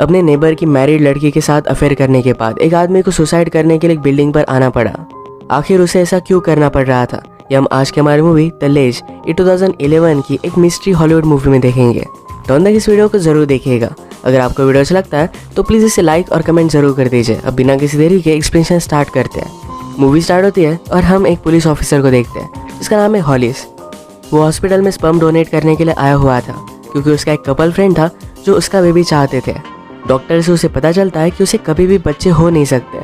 अपने नेबर की मैरिड लड़की के साथ अफेयर करने के बाद एक आदमी को सुसाइड करने के लिए एक बिल्डिंग पर आना पड़ा। आखिर उसे ऐसा क्यों करना पड़ रहा था, ये हम आज के हमारी मूवी द लेज ये 2011 की एक मिस्ट्री हॉलीवुड मूवी में देखेंगे। तो अंदर इस वीडियो को जरूर देखिएगा। अगर आपको वीडियो अच्छा लगता है तो प्लीज़ इसे लाइक और कमेंट जरूर कर दीजिए। अब बिना किसी देरी के एक्सप्लेनेशन स्टार्ट करते हैं। मूवी स्टार्ट होती है और हम एक पुलिस ऑफिसर को देखते हैं जिसका नाम है हॉलिस। वो हॉस्पिटल में स्पर्म डोनेट करने के लिए आया हुआ था क्योंकि उसका एक कपल फ्रेंड था जो उसका बेबी चाहते थे। डॉक्टर से उसे पता चलता है कि उसे कभी भी बच्चे हो नहीं सकते।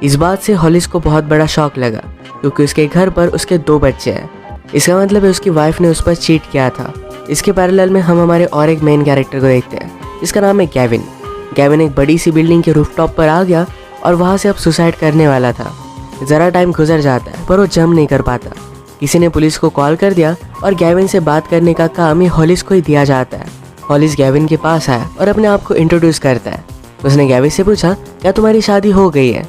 इस बात से हॉलिस को बहुत बड़ा शॉक लगा क्योंकि उसके घर पर उसके 2 बच्चे हैं। इसका मतलब है उसकी वाइफ ने उस पर चीट किया था। इसके पैरेलल में हम हमारे और एक मेन कैरेक्टर को देखते हैं जिसका नाम है गैविन। गैविन एक बड़ी सी बिल्डिंग के रूफटॉप पर आ गया और वहाँ से अब सुसाइड करने वाला था। ज़रा टाइम गुजर जाता है पर वो जम नहीं कर पाता। किसी ने पुलिस को कॉल कर दिया और गैविन से बात करने का काम ही हॉलिस को ही दिया जाता है। हॉलिस गैविन के पास आया और अपने आप को इंट्रोड्यूस करता है। उसने गैविन से पूछा, क्या तुम्हारी शादी हो गई है?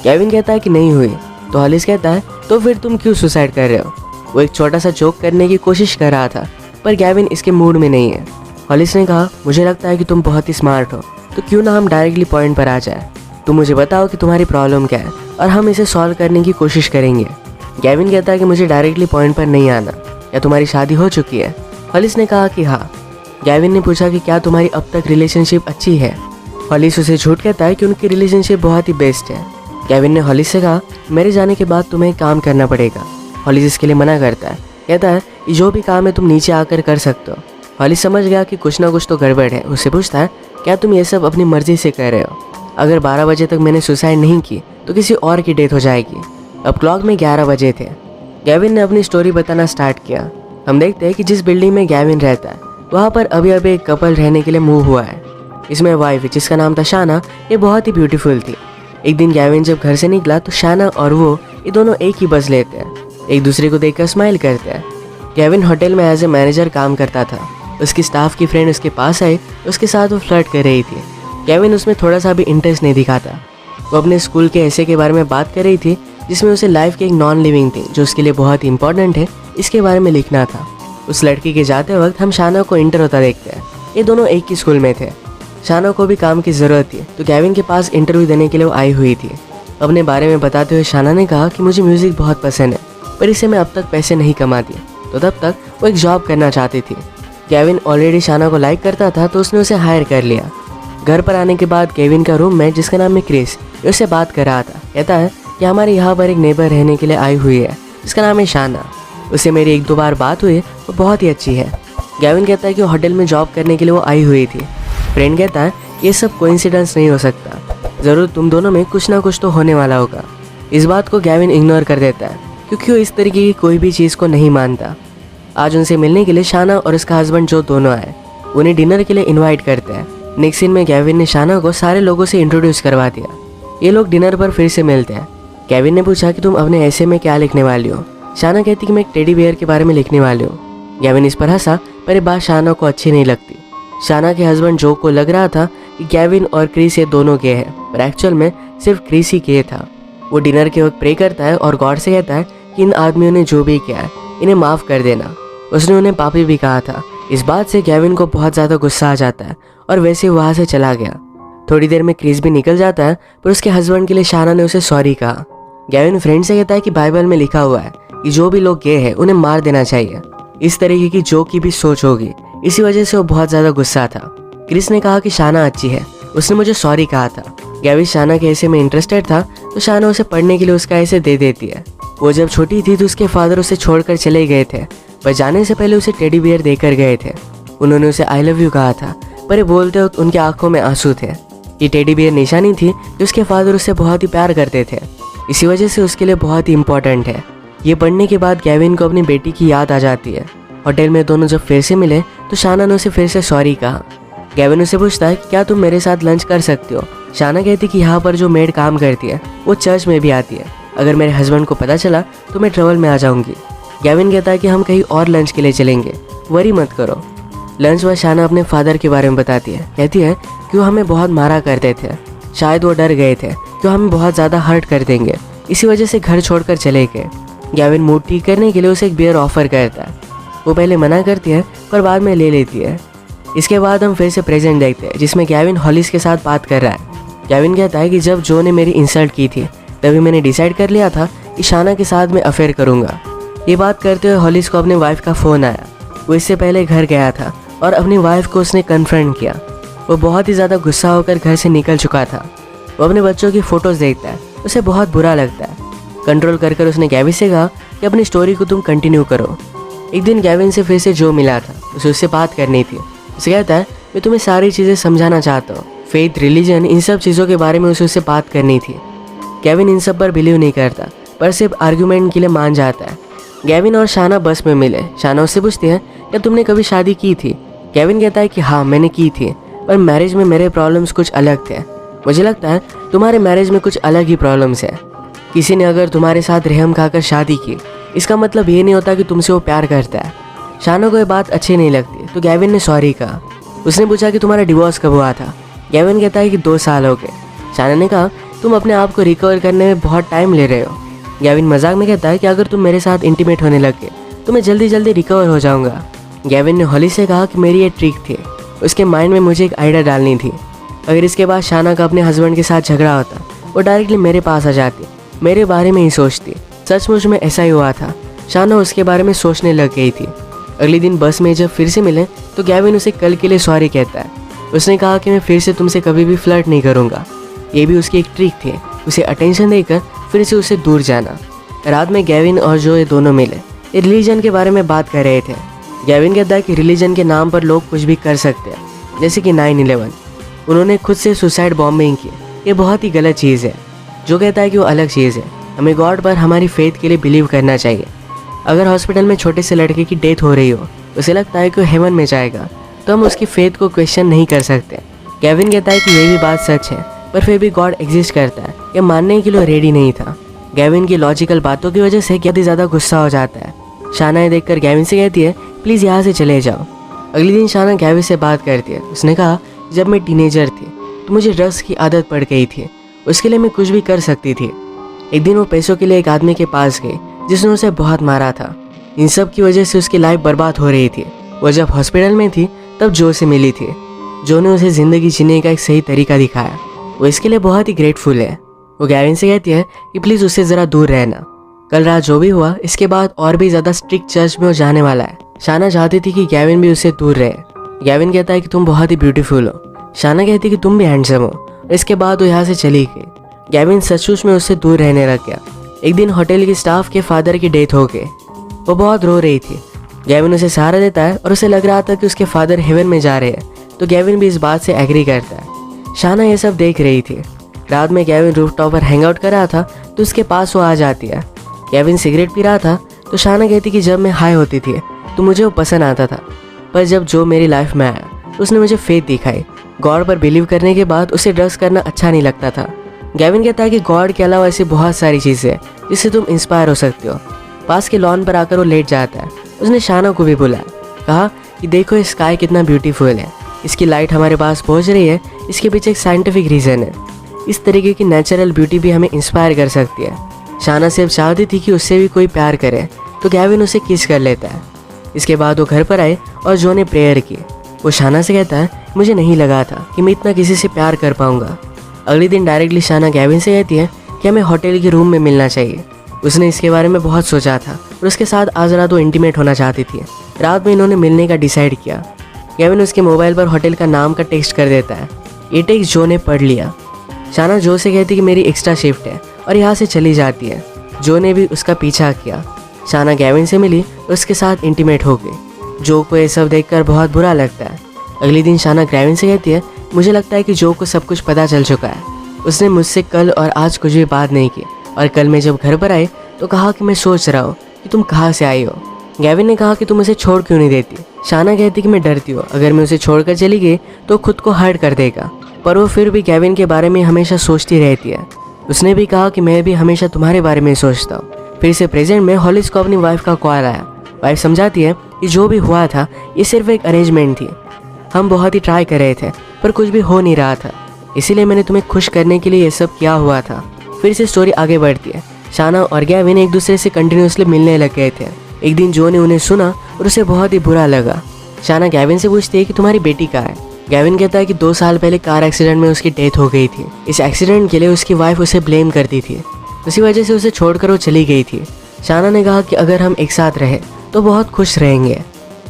गैविन कहता है कि नहीं हुई। तो हॉलिस कहता है, तो फिर तुम क्यों सुसाइड कर रहे हो? वो एक छोटा सा जोक करने की कोशिश कर रहा था पर गैविन इसके मूड में नहीं है। हॉलिस ने कहा, मुझे लगता है कि तुम बहुत ही स्मार्ट हो, तो क्यों ना हम डायरेक्टली पॉइंट पर आ जाए। तुम मुझे बताओ कि तुम्हारी प्रॉब्लम क्या है और हम इसे सॉल्व करने की कोशिश करेंगे। गैविन कहता है कि मुझे डायरेक्टली पॉइंट पर नहीं आना। क्या तुम्हारी शादी हो चुकी है? हॉलिस ने कहा कि हाँ। गैविन ने पूछा कि क्या तुम्हारी अब तक रिलेशनशिप अच्छी है? हॉलिस उसे झूठ कहता है कि उनकी रिलेशनशिप बहुत ही बेस्ट है। गैविन ने हॉलिस से कहा, मेरे जाने के बाद तुम्हें काम करना पड़ेगा। हॉलिस इसके लिए मना करता है, कहता है कि जो भी काम है तुम नीचे आकर कर सकते हो। हॉलिस समझ गया कि कुछ ना कुछ तो गड़बड़ है। उससे पूछता है, क्या तुम ये सब अपनी मर्जी से कर रहे हो? अगर 12 बजे तक मैंने सुसाइड नहीं की तो किसी और की डेथ हो जाएगी। अब क्लॉक में 11 बजे थे। गैविन ने अपनी स्टोरी बताना स्टार्ट किया। हम देखते हैं कि जिस बिल्डिंग में गैविन रहता है वहाँ पर अभी एक कपल रहने के लिए मूव हुआ है। इसमें वाइफ जिसका नाम था शाना, ये बहुत ही ब्यूटीफुल थी। एक दिन गैविन जब घर से निकला तो शाना और वो ये दोनों एक ही बस लेते हैं, एक दूसरे को देखकर स्माइल करते हैं। गैविन होटल में एज ए मैनेजर काम करता था। उसकी स्टाफ की फ्रेंड उसके पास आई, उसके साथ वो फ्लर्ट कर रही थी। गैविन उसमें थोड़ा सा भी इंटरेस्ट नहीं दिखाता। वो अपने स्कूल के ऐसे के बारे में बात कर रही थी जिसमें उसे लाइफ की एक नॉन लिविंग थी जो उसके लिए बहुत ही इंपॉर्टेंट है, इसके बारे में लिखना था। उस लड़की के जाते वक्त हम शाना को इंटर होता देखते हैं। ये दोनों एक ही स्कूल में थे। शाना को भी काम की ज़रूरत थी तो गैविन के पास इंटरव्यू देने के लिए वो आई हुई थी। अपने बारे में बताते हुए शाना ने कहा कि मुझे म्यूज़िक बहुत पसंद है पर इससे मैं अब तक पैसे नहीं कमाती, तो तब तक वो एक जॉब करना चाहती थी। गैविन ऑलरेडी शाना को लाइक करता था तो उसने उसे हायर कर लिया। घर पर आने के बाद गैविन का रूममेट जिसका नाम है क्रिस, उससे बात कर रहा था। कहता है कि हमारे यहाँ पर एक नेबर रहने के लिए आई हुई है जिसका नाम है शाना। उससे मेरी 1-2 बार बात हुई, वो बहुत ही अच्छी है। गैविन कहता है कि वो होटल में जॉब करने के लिए वो आई हुई थी। फ्रेंड कहता है ये सब कोइंसिडेंस नहीं हो सकता, ज़रूर तुम दोनों में कुछ ना कुछ तो होने वाला होगा। इस बात को गैविन इग्नोर कर देता है क्योंकि वो इस तरीके की कोई भी चीज़ को नहीं मानता। आज उनसे मिलने के लिए शाना और उसका हस्बैंड जो दोनों आए, उन्हें डिनर के लिए इन्वाइट करते हैं। नेक्स्ट सीन में गैविन ने शाना को सारे लोगों से इंट्रोड्यूस करवा दिया। ये लोग डिनर पर फिर से मिलते हैं। गैविन ने पूछा कि तुम अपने ऐसे में क्या लिखने वाली हो? शाना कहती कि मैं एक टेडी बियर के बारे में लिखने वाली हूँ। गैविन इस पर हंसा पर ये बात शाना को अच्छी नहीं लगती। शाना के हस्बैंड जो को लग रहा था कि गैविन और क्रिस ये दोनों के हैं, पर एक्चुअल में सिर्फ क्रिस ही के था। वो डिनर के वक्त प्रे करता है और गॉड से कहता है कि इन आदमियों ने जो भी किया है इन्हें माफ़ कर देना। उसने उन्हें पापी भी कहा था। इस बात से गैविन को बहुत ज़्यादा गुस्सा आ जाता है और वैसे वहाँ से चला गया। थोड़ी देर में क्रिस भी निकल जाता है पर उसके हस्बैंड के लिए शाना ने उसे सॉरी कहा। गैविन फ्रेंड से कहता है कि बाइबल में लिखा हुआ है कि जो भी लोग गे हैं उन्हें मार देना चाहिए। इस तरीके की जो की भी सोच होगी, इसी वजह से वो बहुत ज़्यादा गुस्सा था। क्रिस ने कहा कि शाना अच्छी है, उसने मुझे सॉरी कहा था। गैविन शाना के ऐसे में इंटरेस्टेड था तो शाना उसे पढ़ने के लिए उसका ऐसे दे देती है। वो जब छोटी थी तो उसके फादर उसे छोड़कर चले गए थे, पर जाने से पहले उसे टेडी बियर देकर गए थे। उन्होंने उसे आई लव यू कहा था पर ये बोलते वक्त उनकी आंखों में आंसू थे। ये टेडी बियर निशानी थी कि उसके फादर उससे बहुत ही प्यार करते थे, इसी वजह से उसके लिए बहुत ही इंपॉर्टेंट है। ये पढ़ने के बाद गैविन को अपनी बेटी की याद आ जाती है। होटल में दोनों जब फिर से मिले तो शाना ने उसे फिर से सॉरी कहा। गैविन उसे पूछता है कि क्या तुम मेरे साथ लंच कर सकते हो? शाना कहती कि यहाँ पर जो मेड काम करती है वो चर्च में भी आती है, अगर मेरे हस्बैंड को पता चला तो मैं ट्रबल में आ जाऊँगी। गैविन कहता है कि हम कहीं और लंच के लिए चलेंगे, वरी मत करो। लंच में शाना अपने फादर के बारे में बताती है। कहती है कि वो हमें बहुत मारा करते थे, शायद वो डर गए थे कि वो हमें बहुत ज़्यादा हर्ट कर देंगे, इसी वजह से घर छोड़कर चले गए। गैविन मूड ठीक करने के लिए उसे एक बियर ऑफर करता है। वो पहले मना करती है पर बाद में ले लेती है। इसके बाद हम फिर से प्रेजेंट देखते हैं जिसमें केविन हॉलिस के साथ बात कर रहा है। केविन कहता है कि जब जो ने मेरी इंसल्ट की थी तभी मैंने डिसाइड कर लिया था कि शाना के साथ मैं अफेयर करूँगा। ये बात करते हुए हॉलिस को अपने वाइफ का फ़ोन आया। वो इससे पहले घर गया था और अपनी वाइफ को उसने कन्फ्रंट किया। वो बहुत ही ज़्यादा गुस्सा होकर घर से निकल चुका था। वो अपने बच्चों की फ़ोटोज़ देखता है, उसे बहुत बुरा लगता है। कंट्रोल कर उसने गैविन से कहा कि अपनी स्टोरी को तुम कंटिन्यू करो। एक दिन गैविन से फिर से जो मिला था, उसे उससे बात करनी थी। उसे कहता है मैं तुम्हें सारी चीज़ें समझाना चाहता हूँ, फेथ, रिलीजन, इन सब चीज़ों के बारे में उसे उससे बात करनी थी। गैविन इन सब पर बिलीव नहीं करता पर सिर्फ आर्ग्यूमेंट के लिए मान जाता है। गैविन और शाना बस में मिले। शाना उससे पूछती है क्या तुमने कभी शादी की थी? गैविन कहता है कि हाँ मैंने की थी, पर मैरिज में मेरे प्रॉब्लम्स कुछ अलग थे। मुझे लगता है तुम्हारे मैरिज में कुछ अलग ही प्रॉब्लम्स है। किसी ने अगर तुम्हारे साथ रहम खाकर शादी की, इसका मतलब ये नहीं होता कि तुमसे वो प्यार करता है। शाना को ये बात अच्छी नहीं लगती तो गैविन ने सॉरी कहा। उसने पूछा कि तुम्हारा डिवोर्स कब हुआ था? गैविन कहता है कि 2 साल हो गए। शाना ने कहा तुम अपने आप को रिकवर करने में बहुत टाइम ले रहे हो। गैविन मजाक में कहता है कि अगर तुम मेरे साथ इंटीमेट होने लग गए तो मैं जल्दी जल्दी रिकवर हो जाऊंगा। गैविन ने हॉली से कहा कि मेरी ये ट्रिक थी, उसके माइंड में मुझे एक आइडिया डालनी थी। अगर इसके बाद शाना का अपने हस्बैंड के साथ झगड़ा होता, वो डायरेक्टली मेरे पास आ जाती, मेरे बारे में ही सोचती। सचमुच में ऐसा ही हुआ था। शाना उसके बारे में सोचने लग गई थी। अगले दिन बस में जब फिर से मिले तो गैविन उसे कल के लिए सॉरी कहता है। उसने कहा कि मैं फिर से तुमसे कभी भी फ्लर्ट नहीं करूँगा। ये भी उसकी एक ट्रिक थी, उसे अटेंशन देकर फिर से उससे दूर जाना। रात में गैविन और जो ये दोनों मिले, ये रिलीजन के बारे में बात कर रहे थे। गैविन कहता है कि रिलीजन के नाम पर लोग कुछ भी कर सकते हैं, जैसे कि 9/11। उन्होंने खुद से सुसाइड बॉम्बिंग की, ये बहुत ही गलत चीज़ है। जो कहता है कि वो अलग चीज़ है। हमें गॉड पर हमारी फेथ के लिए बिलीव करना चाहिए। अगर हॉस्पिटल में छोटे से लड़के की डेथ हो रही हो, उसे लगता है कि वो हेवन में जाएगा, तो हम उसकी फेथ को क्वेश्चन नहीं कर सकते। गैविन कहता है कि ये भी बात सच है, पर फिर भी गॉड एग्जिस्ट करता है, ये मानने के लिए रेडी नहीं था। गैविन की लॉजिकल बातों की वजह से बहुत ही ज़्यादा गुस्सा हो जाता है। शाना ये देखकर गैविन से कहती है प्लीज़ यहाँ से चले जाओ। अगले दिन शाना गैविन से बात करती है। उसने कहा जब मैं टीनेजर थी तो मुझे ड्रग्स की आदत पड़ गई थी, उसके लिए मैं कुछ भी कर सकती थी। एक दिन वो पैसों के लिए एक आदमी के पास गई जिसने उसे बहुत मारा था। इन सब की वजह से उसकी लाइफ बर्बाद हो रही थी। वो जब हॉस्पिटल में थी तब जो से मिली थी। जो ने उसे ज़िंदगी जीने का एक सही तरीका दिखाया। वो इसके लिए बहुत ही ग्रेटफुल है। वो गैविन से कहती है कि प्लीज़ उससे ज़रा दूर रहना। कल रात जो भी हुआ, इसके बाद और भी ज़्यादा स्ट्रिक्ट चर्च में वो जाने वाला है। शाना चाहती थी कि गैविन भी उससे दूर रहे। गैविन कहता है कि तुम बहुत ही ब्यूटीफुल हो। शाना कहती है कि तुम भी हैंडसम हो। इसके बाद वो यहाँ से चली गई। गैविन सचमुच में उससे दूर रहने लग गया। एक दिन होटल के स्टाफ के फादर की डेथ हो गई। वो बहुत रो रही थी। गैविन उसे सहारा देता है और उसे लग रहा था कि उसके फादर हेवन में जा रहे हैं, तो गैविन भी इस बात से एग्री करता है। शाना ये सब देख रही थी। रात में गैविन रूफ टॉप पर हैंग आउट कर रहा था तो उसके पास वो आ जाती है। गैविन सिगरेट पी रहा था तो शाना कहती कि जब मैं हाई होती थी तो मुझे वो पसंद आता था, पर जब जो मेरी लाइफ में आया तो उसने मुझे फेथ दिखाई। गॉड पर बिलीव करने के बाद उसे ड्रग्स करना अच्छा नहीं लगता था। गैविन कहता है कि गॉड के अलावा ऐसी बहुत सारी चीज़ें हैं जिससे तुम इंस्पायर हो सकते हो। पास के लॉन पर आकर वो लेट जाता है। उसने शाना को भी बुलाया, कहा कि देखो ये स्काई कितना ब्यूटीफुल है, इसकी लाइट हमारे पास पहुंच रही है, इसके पीछे एक साइंटिफिक रीज़न है। इस तरीके की नेचुरल ब्यूटी भी हमें इंस्पायर कर सकती है। शाना सिर्फ चाहती थी कि उससे भी कोई प्यार करे, तो गैविन उसे किस कर लेता है। इसके बाद वो घर पर आए और जो ने प्रेयर की। वो शाना से कहता है मुझे नहीं लगा था कि मैं इतना किसी से प्यार कर पाऊंगा। अगले दिन डायरेक्टली शाना गैविन से कहती है कि हमें होटल के रूम में मिलना चाहिए। उसने इसके बारे में बहुत सोचा था और उसके साथ आज रात वो इंटीमेट होना चाहती थी। रात में इन्होंने मिलने का डिसाइड किया। गैविन उसके मोबाइल पर होटल का नाम का टेक्स्ट कर देता है। ये टेक्स्ट जो ने पढ़ लिया। शाना जो से कहती कि मेरी एक्स्ट्रा शिफ्ट है और यहाँ से चली जाती है। जो ने भी उसका पीछा किया। शाना गैविन से मिली और उसके साथ इंटीमेट हो गई। जो को ये सब देखकर बहुत बुरा लगता है। अगले दिन शाना गैविन से कहती है मुझे लगता है कि जो को सब कुछ पता चल चुका है। उसने मुझसे कल और आज कुछ भी बात नहीं की और कल मैं जब घर पर आई तो कहा कि मैं सोच रहा हूँ कि तुम कहाँ से आई हो। गैविन ने कहा कि तुम उसे छोड़ क्यों नहीं देती। शाना कहती कि मैं डरती हूँ अगर मैं उसे छोड़कर चली गई तो खुद को हर्ट कर देगा, पर वो फिर भी गैविन के बारे में हमेशा सोचती रहती है। उसने भी कहा कि मैं भी हमेशा तुम्हारे बारे में सोचता हूँ। फिर से प्रेजेंट में हॉलिस को अपनी वाइफ का कॉल आया। वाइफ समझाती है कि जो भी हुआ था ये सिर्फ एक अरेंजमेंट थी। हम बहुत ही ट्राई कर रहे थे पर कुछ भी हो नहीं रहा था, इसीलिए मैंने तुम्हें खुश करने के लिए ये सब किया हुआ था। फिर से स्टोरी आगे बढ़ती है। शाना और गैविन एक दूसरे से कंटिन्यूसली मिलने लग गए थे। एक दिन जो ने उन्हें सुना और उसे बहुत ही बुरा लगा। शाना गैविन से पूछती है कि तुम्हारी बेटी कहाँ है। गैविन कहता है कि 2 साल पहले कार एक्सीडेंट में उसकी डेथ हो गई थी। इस एक्सीडेंट के लिए उसकी वाइफ उसे ब्लेम करती थी, उसी वजह से उसे छोड़कर वो चली गई थी। शाना ने कहा कि अगर हम एक साथ रहे तो बहुत खुश रहेंगे।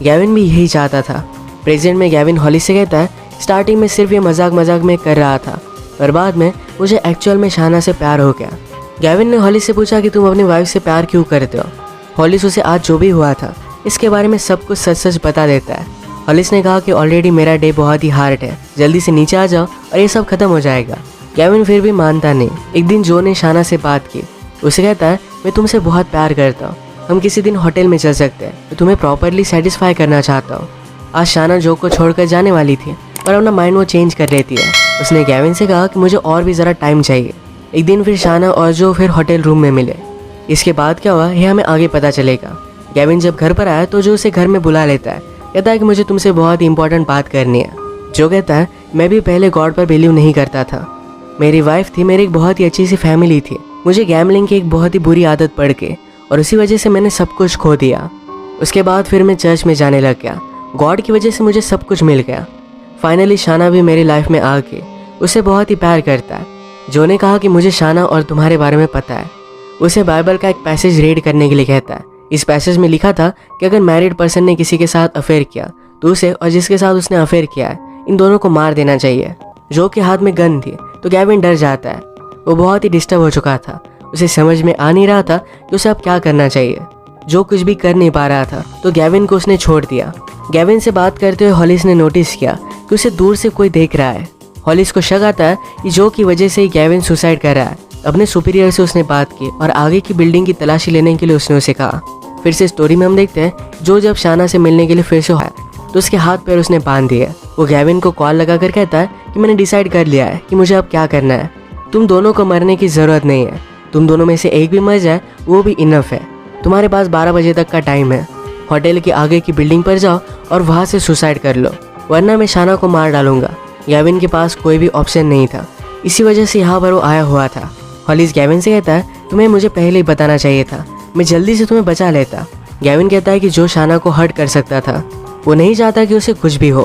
गैविन भी यही चाहता था। प्रेजेंट में गैविन हॉली से कहता है, स्टार्टिंग में सिर्फ ये मजाक मजाक में कर रहा था, पर बाद में मुझे एक्चुअल में शाना से प्यार हो गया। गैविन ने हॉली से पूछा कि तुम अपनी वाइफ से प्यार क्यों करते हो। हॉलिस उसे आज जो भी हुआ था इसके बारे में सब कुछ सच सच बता देता है। हॉलिस ने कहा कि ऑलरेडी मेरा डे बहुत ही हार्ड है, जल्दी से नीचे आ जाओ और ये सब खत्म हो जाएगा। गैविन फिर भी मानता नहीं। एक दिन जो ने शाना से बात की, उसे कहता है, मैं तुमसे बहुत प्यार करता हूँ, हम किसी दिन होटल में चल सकते हैं, मैं तुम्हें प्रॉपरली सेटिस्फाई करना चाहता हूँ। आज शाना जो को छोड़कर जाने वाली थी और अपना माइंड वो चेंज कर लेती है। उसने गैविन से कहा कि मुझे और भी ज़रा टाइम चाहिए। एक दिन फिर शाना और जो फिर होटल रूम में मिले। इसके बाद क्या हुआ ये हमें आगे पता चलेगा। गैविन जब घर पर आया तो जो उसे घर में बुला लेता है, कहता है कि मुझे तुमसे बहुत ही इंपॉर्टेंट बात करनी है। जो कहता है, मैं भी पहले गॉड पर बिलीव नहीं करता था, मेरी वाइफ थी, मेरी एक बहुत ही अच्छी सी फैमिली थी, मुझे गैम्बलिंग की एक बहुत ही बुरी आदत पड़ के और उसी वजह से मैंने सब कुछ खो दिया। उसके बाद फिर मैं चर्च में जाने लग गया, गॉड की वजह से मुझे सब कुछ मिल गया। फाइनली शाना भी मेरी लाइफ में आके उसे बहुत ही प्यार करता है। जो ने कहा कि मुझे शाना और तुम्हारे बारे में पता है। उसे बाइबल का एक पैसेज रीड करने के लिए कहता है। इस पैसेज में लिखा था कि अगर मैरिड पर्सन ने किसी के साथ अफेयर किया तो उसे और जिसके साथ उसने अफेयर किया है इन दोनों को मार देना चाहिए। जो के हाथ में गन थी तो गैविन डर जाता है। वो बहुत ही डिस्टर्ब हो चुका था, उसे समझ में आ नहीं रहा था कि उसे अब क्या करना चाहिए। जो कुछ भी कर नहीं पा रहा था तो गैविन को उसने छोड़ दिया। गैविन से बात करते हुए हॉलिस ने नोटिस किया कि उसे दूर से कोई देख रहा है। हॉलिस को शक आता है कि जो की वजह से ही गैविन सुसाइड कर रहा है। अपने सुपीरियर से उसने बात की और आगे की बिल्डिंग की तलाशी लेने के लिए उसने उसे कहा। फिर से स्टोरी में हम देखते हैं जो जब शाना से मिलने के लिए फिर से आया तो उसके हाथ पैर उसने बांध दिए। वो गैविन को कॉल लगाकर कहता है कि मैंने डिसाइड कर लिया है कि मुझे अब क्या करना है। तुम दोनों को मरने की ज़रूरत नहीं है, तुम दोनों में से एक भी मर जाए वो भी इनफ है। तुम्हारे पास 12 बजे तक का टाइम है, होटल के आगे की बिल्डिंग पर जाओ और वहाँ से सुसाइड कर लो, वरना मैं शाना को मार डालूंगा। गैविन के पास कोई भी ऑप्शन नहीं था, इसी वजह से यहाँ पर वो आया हुआ था। हॉलिस गैविन से कहता है, तुम्हें मुझे पहले ही बताना चाहिए था, मैं जल्दी से तुम्हें बचा लेता। गैविन कहता है कि जो शाना को हर्ट कर सकता था वो नहीं चाहता कि उसे कुछ भी हो।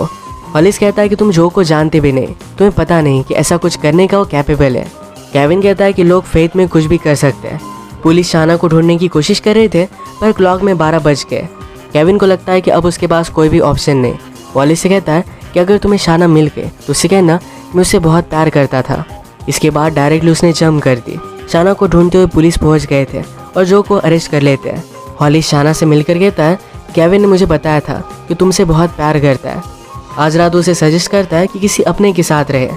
हॉलिस कहता है कि तुम जो को जानते भी नहीं, तुम्हें पता नहीं कि ऐसा कुछ करने का वो कैपेबल है। गैविन कहता है कि लोग फेथ में कुछ भी कर सकते हैं। पुलिस शाना को ढूंढने की कोशिश कर रहे थे पर क्लॉक में 12 बज गए। गैविन को लगता है कि अब उसके पास कोई भी ऑप्शन नहीं। हॉलिस से कहता है कि अगर तुम्हें शाना मिल गए तो उससे कहना मैं उससे बहुत प्यार करता था। इसके बाद डायरेक्टली उसने जंप कर दी। शाना को ढूंढते हुए पुलिस पहुंच गए थे और जो को अरेस्ट कर लेते हैं। हॉलिस शाना से मिलकर कहता है, गैविन ने मुझे बताया था कि तुमसे बहुत प्यार करता है। आज रात उसे सजेस्ट करता है कि किसी अपने के साथ रहे।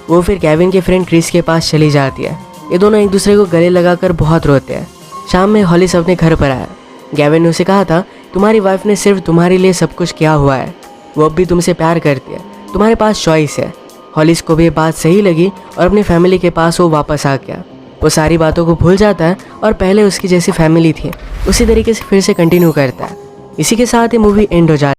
वो फिर गैविन के फ्रेंड क्रिस के पास चली जाती है। ये दोनों एक दूसरे को गले लगाकर बहुत रोते हैं। शाम में हॉलिस अपने घर पर आया। गैविन ने उसे कहा था, तुम्हारी वाइफ ने सिर्फ तुम्हारे लिए सब कुछ किया हुआ है, वो अब भी तुमसे प्यार करती है, तुम्हारे पास चॉइस है। हॉलिस को भी ये बात सही लगी और अपनी फैमिली के पास वो वापस आ गया। वो सारी बातों को भूल जाता है और पहले उसकी जैसी फैमिली थी उसी तरीके से फिर से कंटिन्यू करता है। इसी के साथ ही मूवी एंड हो जाती है।